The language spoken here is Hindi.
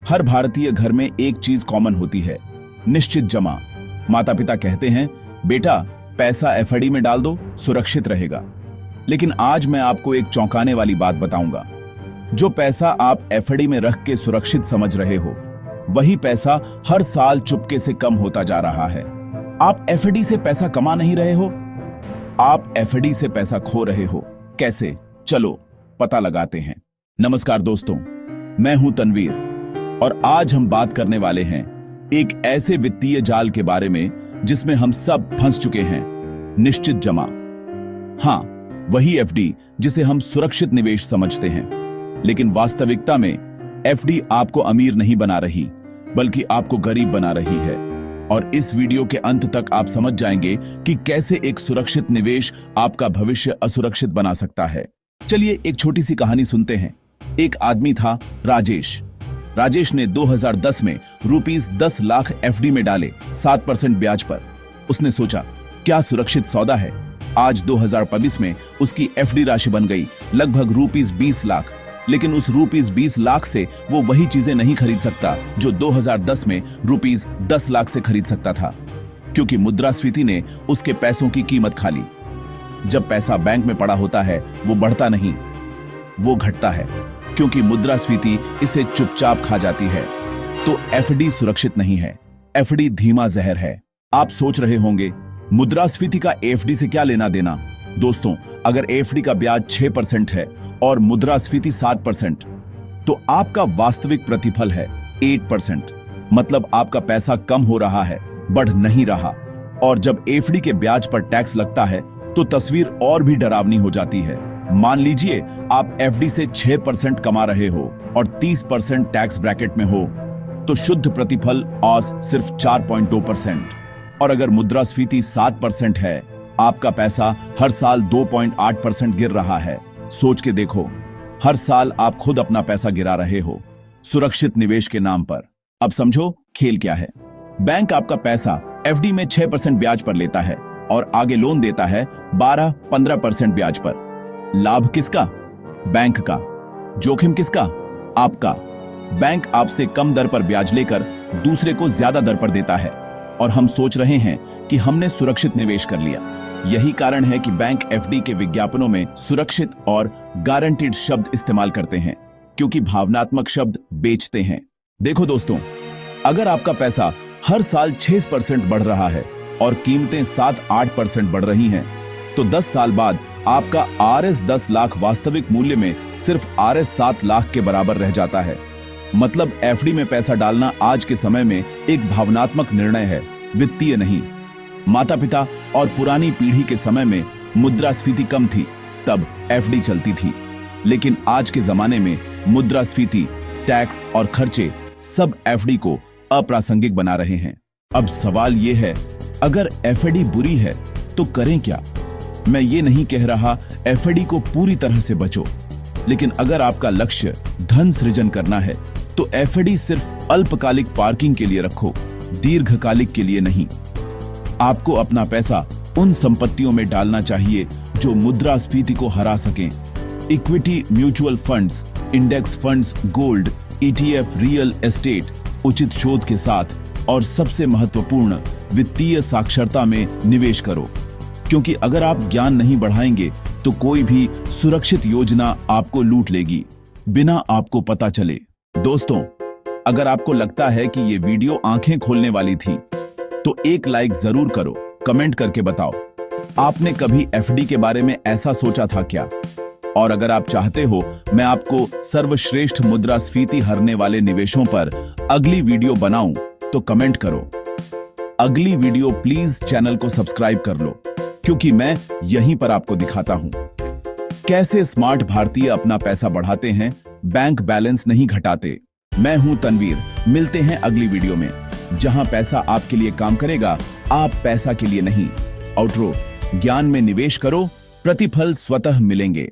हर भारतीय घर में एक चीज कॉमन होती है, निश्चित जमा। माता पिता कहते हैं, बेटा पैसा एफडी में डाल दो, सुरक्षित रहेगा। लेकिन आज मैं आपको एक चौंकाने वाली बात बताऊंगा। जो पैसा आप एफडी में रख के सुरक्षित समझ रहे हो, वही पैसा हर साल चुपके से कम होता जा रहा है। आप एफडी से पैसा कमा नहीं रहे हो, आप एफडी से पैसा खो रहे हो। कैसे? चलो पता लगाते हैं। नमस्कार दोस्तों, मैं हूं तनवीर और आज हम बात करने वाले हैं एक ऐसे वित्तीय जाल के बारे में जिसमें हम सब फंस चुके हैं, निश्चित जमा। हां, वही एफडी जिसे हम सुरक्षित निवेश समझते हैं। लेकिन वास्तविकता में एफडी आपको अमीर नहीं बना रही, बल्कि आपको गरीब बना रही है। और इस वीडियो के अंत तक आप समझ जाएंगे कि कैसे एक सुरक्षित निवेश आपका भविष्य असुरक्षित बना सकता है। चलिए एक छोटी सी कहानी सुनते हैं। एक आदमी था राजेश। राजेश ने 2010 में ₹10 लाख एफडी में डाले 7% ब्याज पर। उसने सोचा, क्या सुरक्षित सौदा है। आज 2024 में उसकी एफडी राशि बन गई लगभग ₹20 लाख। लेकिन उस ₹20 लाख से वो वही चीजें नहीं खरीद सकता जो 2010 में ₹10 लाख से खरीद सकता था, क्योंकि मुद्रास्फीति ने उसके पैसों की कीमत खा ली। जब पैसा बैंक में पड़ा होता है, वो बढ़ता नहीं, वो घटता है, क्योंकि मुद्रास्फीति इसे चुपचाप खा जाती है। तो एफडी सुरक्षित नहीं है, एफडी धीमा जहर है। आप सोच रहे होंगे, मुद्रास्फीति का एफडी से क्या लेना देना? दोस्तों, अगर एफडी का ब्याज 6% है और मुद्रास्फीति 7%, तो आपका वास्तविक प्रतिफल है 8%। मतलब आपका पैसा कम हो रहा है, बढ़ नहीं रहा। और जब एफडी के ब्याज पर टैक्स लगता है तो तस्वीर और भी डरावनी हो जाती है। मान लीजिए आप एफडी से 6% कमा रहे हो और 30% टैक्स ब्रैकेट में हो, तो शुद्ध प्रतिफल आज सिर्फ 4.2%। और अगर मुद्रास्फीति 7% है, आपका पैसा हर साल 2.8% गिर रहा है। सोच के देखो, हर साल आप खुद अपना पैसा गिरा रहे हो सुरक्षित निवेश के नाम पर। अब समझो खेल क्या है। बैंक आपका पैसा एफडी में 6% ब्याज पर लेता है और आगे लोन देता है 12-15% ब्याज पर। लाभ किसका? बैंक का। जोखिम किसका? आपका। बैंक आपसे कम दर पर ब्याज लेकर दूसरे को ज्यादा दर पर देता है और हम सोच रहे हैं कि हमने सुरक्षित निवेश कर लिया। यही कारण है कि बैंक एफडी के विज्ञापनों में सुरक्षित और गारंटीड शब्द इस्तेमाल करते हैं, क्योंकि भावनात्मक शब्द बेचते हैं। देखो दोस्तों, अगर आपका पैसा हर साल 6% बढ़ रहा है और कीमतें 7-8% बढ़ रही हैं, तो 10 साल बाद आपका आरएस 10 लाख वास्तविक मूल्य में सिर्फ आरएस 7 लाख के बराबर रह जाता है। मतलब एफडी में पैसा डालना आज के समय में एक भावनात्मक निर्णय है, वित्तीय नहीं। माता पिता और पुरानी पीढ़ी के समय में मुद्रास्फीति कम थी, तब एफडी चलती थी। लेकिन आज के जमाने में मुद्रास्फीति, टैक्स और खर्चे सब एफडी को अप्रासंगिक बना रहे हैं। अब सवाल यह है, अगर एफडी बुरी है तो करें क्या? मैं ये नहीं कह रहा एफडी को पूरी तरह से बचो, लेकिन अगर आपका लक्ष्य धन सृजन करना है तो एफडी सिर्फ अल्पकालिक पार्किंग के लिए रखो, दीर्घकालिक के लिए नहीं। आपको अपना पैसा उन संपत्तियों में डालना चाहिए जो मुद्रास्फीति को हरा सकें। Equity mutual funds, index funds, gold, ETF, real estate, उचित शोध के साथ और सबसे महत्वपूर्ण वित्तीय साक्षरता में निवेश करो, क्योंकि अगर आप ज्ञान नहीं बढ़ाएंगे तो कोई भी सुरक्षित योजना आपको लूट लेगी बिना आपको पता चले। दोस्तों, अगर आपको लगता है कि ये वीडियो आंखें खोलने वाली थी, तो एक लाइक जरूर करो, कमेंट करके बताओ आपने कभी एफडी के बारे में ऐसा सोचा था क्या? और अगर आप चाहते हो मैं आपको सर्वश्रेष्ठ मुद्रास्फीति हरने वाले निवेशों पर अगली वीडियो बनाऊं, तो कमेंट करो। अगली वीडियो प्लीज चैनल को सब्सक्राइब कर लो, क्योंकि मैं यहीं पर आपको दिखाता हूं कैसे स्मार्ट भारतीय अपना पैसा बढ़ाते हैं, बैंक बैलेंस नहीं घटाते। मैं हूं तनवीर, मिलते हैं अगली वीडियो में, जहां पैसा आपके लिए काम करेगा, आप पैसा के लिए नहीं। आउटरो, ज्ञान में निवेश करो, प्रतिफल स्वतः मिलेंगे।